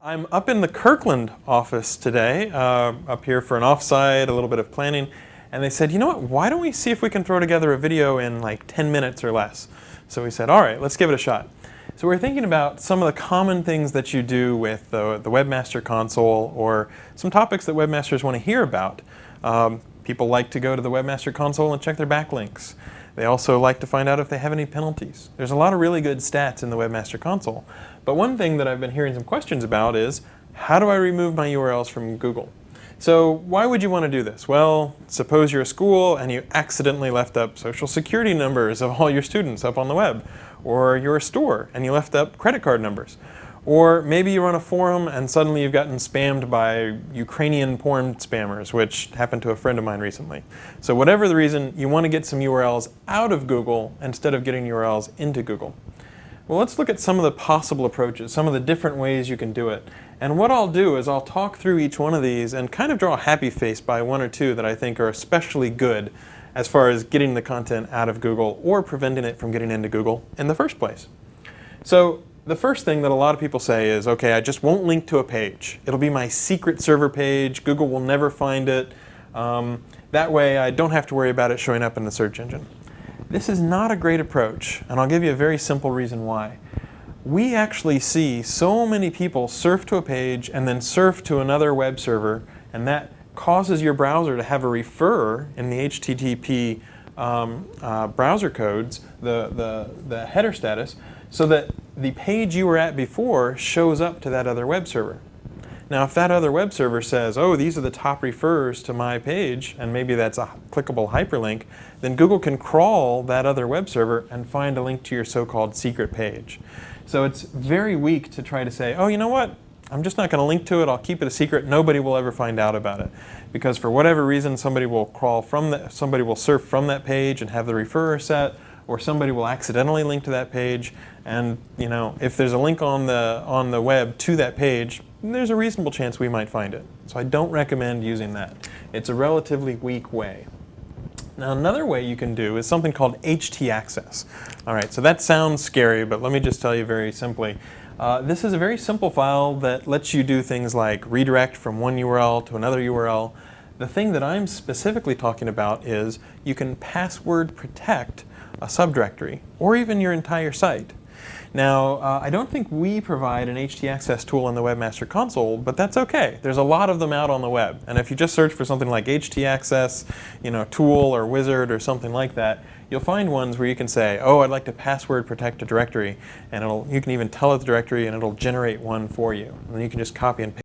I'm up in the Kirkland office today, up here for an offsite, a little bit of planning, and they said, you know what, why don't we see if we can throw together a video in like 10 minutes or less? So we said, all right, let's give it a shot. So we're thinking about some of the common things that you do with the Webmaster Console, or some topics that webmasters want to hear about. People like to go to the Webmaster Console and check their backlinks. They also like to find out if they have any penalties. There's a lot of really good stats in the Webmaster Console. But one thing that I've been hearing some questions about is, how do I remove my URLs from Google? So why would you want to do this? Well, suppose you're a school and you accidentally left up social security numbers of all your students up on the web. Or you're a store and you left up credit card numbers. Or maybe you run a forum and suddenly you've gotten spammed by Ukrainian porn spammers, which happened to a friend of mine recently. So whatever the reason, you want to get some URLs out of Google instead of getting URLs into Google. Well, let's look at some of the possible approaches, some of the different ways you can do it. And what I'll do is I'll talk through each one of these and kind of draw a happy face by one or two that I think are especially good as far as getting the content out of Google or preventing it from getting into Google in the first place. So the first thing that a lot of people say is, okay, I just won't link to a page. It'll be my secret server page. Google will never find it. That way I don't have to worry about it showing up in the search engine. This is not a great approach, and I'll give you a very simple reason why. We actually see so many people surf to a page and then surf to another web server, and that causes your browser to have a refer in the HTTP browser codes, the header status, so that the page you were at before shows up to that other web server. Now, if that other web server says, oh, these are the top refers to my page, and maybe that's a clickable hyperlink, then Google can crawl that other web server and find a link to your so-called secret page. So it's very weak to try to say, oh, you know what? I'm just not going to link to it. I'll keep it a secret. Nobody will ever find out about it. Because for whatever reason, somebody will somebody will surf from that page and have the referrer set, or somebody will accidentally link to that page. And you know, if there's a link on the web to that page, there's a reasonable chance we might find it. So I don't recommend using that. It's a relatively weak way. Now, another way you can do is something called htaccess. All right, so that sounds scary, but let me just tell you very simply. This is a very simple file that lets you do things like redirect from one URL to another URL. The thing that I'm specifically talking about is you can password protect a subdirectory or even your entire site. Now, I don't think we provide an htaccess tool in the Webmaster Console, but that's okay. There's a lot of them out on the web. And if you just search for something like htaccess, tool or wizard or something like that, you'll find ones where you can say, oh, I'd like to password protect a directory, and you can even tell it the directory and it'll generate one for you. And then you can just copy and paste